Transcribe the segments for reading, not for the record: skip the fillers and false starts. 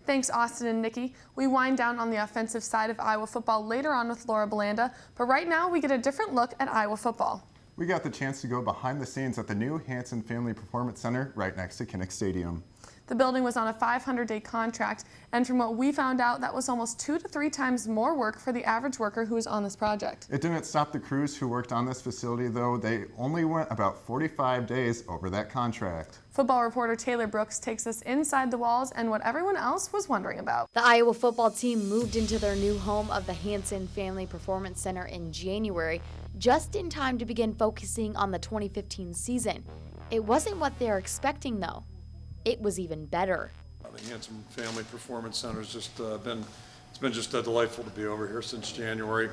Thanks, Austin and Nikki. We wind down on the offensive side of Iowa football later on with Laura Belanda, but right now we get a different look at Iowa football. We got the chance to go behind the scenes at the new Hanson Family Performance Center right next to Kinnick Stadium. The building was on a 500-day contract, and from what we found out, that was almost 2 to 3 times more work for the average worker who was on this project. It didn't stop the crews who worked on this facility, though. They only went about 45 days over that contract. Football reporter Taylor Brooks takes us inside the walls and what everyone else was wondering about. The Iowa football team moved into their new home of the Hanson Family Performance Center in January, just in time to begin focusing on the 2015 season. It wasn't what they were expecting, though. It was even better. The Hanson Family Performance Center has just been just delightful to be over here since January,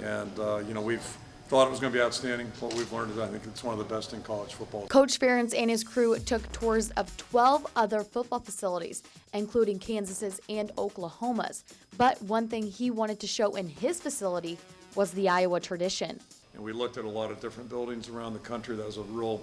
we've thought it was going to be outstanding. What we've learned is I think it's one of the best in college football. Coach Ferentz and his crew took tours of 12 other football facilities, including Kansas's and Oklahoma's. But one thing he wanted to show in his facility was the Iowa tradition. And we looked at a lot of different buildings around the country. That was a real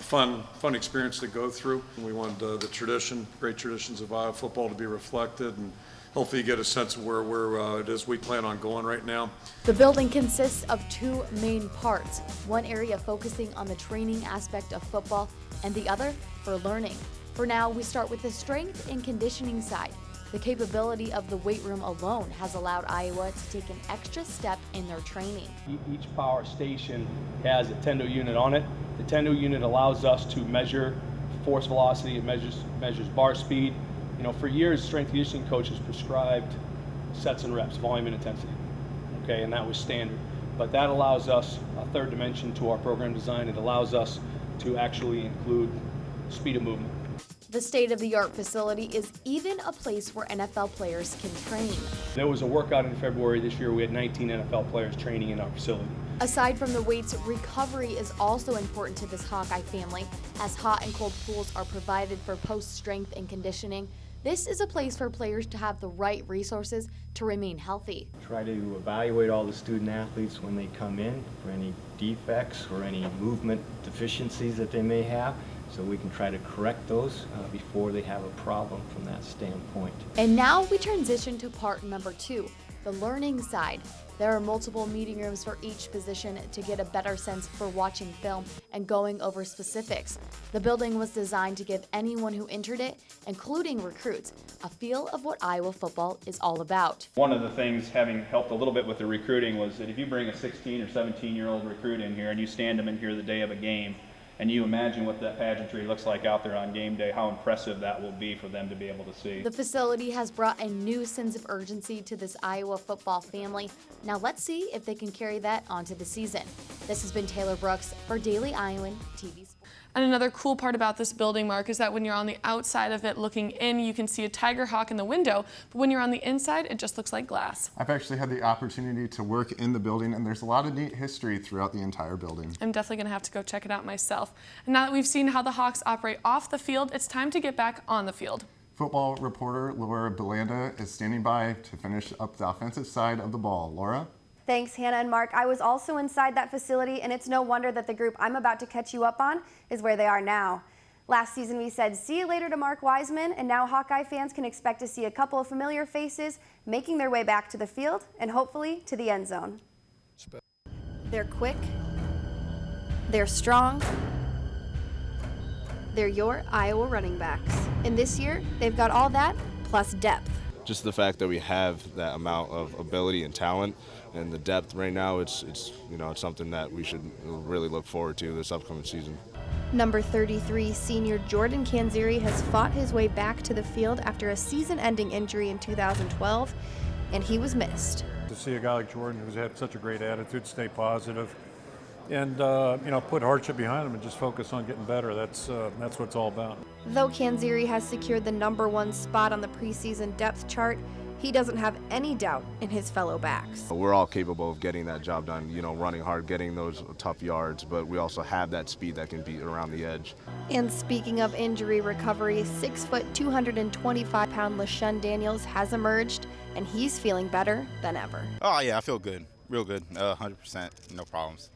fun experience to go through. We wanted the great traditions of Iowa football to be reflected, and hopefully you get a sense of where it is we plan on going right now. The building consists of 2 main parts, one area focusing on the training aspect of football and the other for learning. For now, we start with the strength and conditioning side. The capability of the weight room alone has allowed Iowa to take an extra step in their training. Each power station has a Tendo unit on it. The Tendo unit allows us to measure force velocity, it measures bar speed. For years, strength and conditioning coaches prescribed sets and reps, volume and intensity, okay, and that was standard. But that allows us a third dimension to our program design. It allows us to actually include speed of movement. The state-of-the-art facility is even a place where NFL players can train. There was a workout in February this year. We had 19 NFL players training in our facility. Aside from the weights, recovery is also important to this Hawkeye family, as hot and cold pools are provided for post-strength and conditioning. This is a place for players to have the right resources to remain healthy. Try to evaluate all the student athletes when they come in for any defects or any movement deficiencies that they may have, so we can try to correct those before they have a problem from that standpoint. And now we transition to part number 2, the learning side. There are multiple meeting rooms for each position to get a better sense for watching film and going over specifics. The building was designed to give anyone who entered it, including recruits, a feel of what Iowa football is all about. One of the things, having helped a little bit with the recruiting, was that if you bring a 16 or 17-year-old recruit in here and you stand them in here the day of a game, and you imagine what that pageantry looks like out there on game day, how impressive that will be for them to be able to see. The facility has brought a new sense of urgency to this Iowa football family. Now let's see if they can carry that onto the season. This has been Taylor Brooks for Daily Iowan TV Sports. And another cool part about this building, Mark, is that when you're on the outside of it looking in, you can see a tiger hawk in the window, but when you're on the inside, it just looks like glass. I've actually had the opportunity to work in the building, and there's a lot of neat history throughout the entire building. I'm definitely going to have to go check it out myself. And now that we've seen how the Hawks operate off the field, it's time to get back on the field. Football reporter Laura Belanda is standing by to finish up the offensive side of the ball. Laura? Thanks, Hannah and Mark. I was also inside that facility, and it's no wonder that the group I'm about to catch you up on is where they are now. Last season, we said see you later to Mark Wiseman, and now Hawkeye fans can expect to see a couple of familiar faces making their way back to the field and hopefully to the end zone. They're quick. They're strong. They're your Iowa running backs. And this year, they've got all that plus depth. Just the fact that we have that amount of ability and talent and the depth right now, it's something that we should really look forward to this upcoming season. Number 33 senior Jordan Canzeri has fought his way back to the field after a season-ending injury in 2012, and he was missed. To see a guy like Jordan who's had such a great attitude, stay positive, and put hardship behind him and just focus on getting better. That's what it's all about. Though Canzeri has secured the #1 spot on the preseason depth chart, he doesn't have any doubt in his fellow backs. We're all capable of getting that job done, running hard, getting those tough yards, but we also have that speed that can beat around the edge. And speaking of injury recovery, 6', 225-pound LaShawn Daniels has emerged, and he's feeling better than ever. Oh yeah, I feel good, real good, 100%, no problems.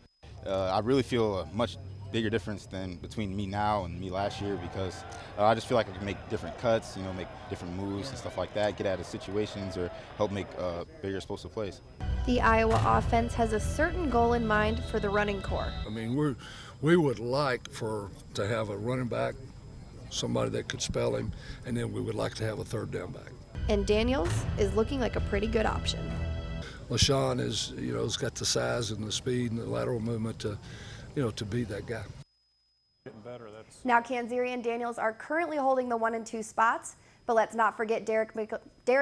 I really feel much bigger difference than between me now and me last year because I just feel like I can make different cuts, make different moves and stuff like that, get out of situations or help make bigger explosive plays. The Iowa offense has a certain goal in mind for the running core. I mean, we would like to have a running back, somebody that could spell him, and then we would like to have a third down back. And Daniels is looking like a pretty good option. LaShawn has got the size and the speed and the lateral movement to be that guy. Getting better. Now Kanzeri and Daniels are currently holding the 1 and 2 spots, but let's not forget Derek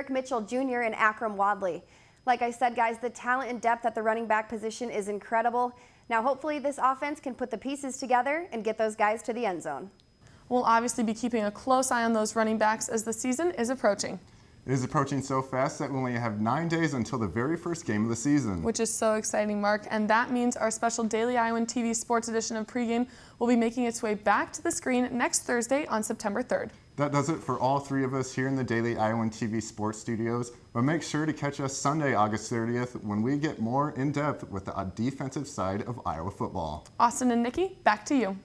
Mitchell Jr. and Akram Wadley. Like I said, guys, the talent and depth at the running back position is incredible. Now hopefully this offense can put the pieces together and get those guys to the end zone. We'll obviously be keeping a close eye on those running backs as the season is approaching. It is approaching so fast that we only have 9 days until the very first game of the season. Which is so exciting, Mark, and that means our special Daily Iowan TV sports edition of Pregame will be making its way back to the screen next Thursday on September 3rd. That does it for all three of us here in the Daily Iowan TV sports studios, but make sure to catch us Sunday, August 30th, when we get more in depth with the defensive side of Iowa football. Austin and Nikki, back to you.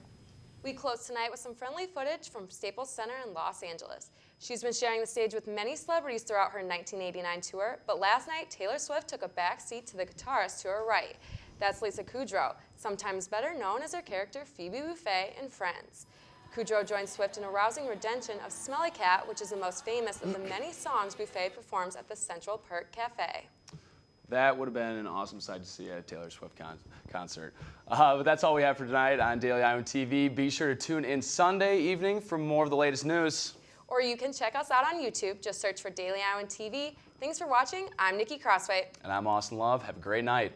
We close tonight with some friendly footage from Staples Center in Los Angeles. She's been sharing the stage with many celebrities throughout her 1989 tour, but last night Taylor Swift took a back seat to the guitarist to her right. That's Lisa Kudrow, sometimes better known as her character Phoebe Buffay in Friends. Kudrow joined Swift in a rousing rendition of Smelly Cat, which is the most famous of the many songs Buffay performs at the Central Perk Cafe. That would have been an awesome sight to see at a Taylor Swift concert. But that's all we have for tonight on Daily Iowan TV. Be sure to tune in Sunday evening for more of the latest news. Or you can check us out on YouTube. Just search for Daily Iowan TV. Thanks for watching. I'm Nikki Crossway. And I'm Austin Love. Have a great night.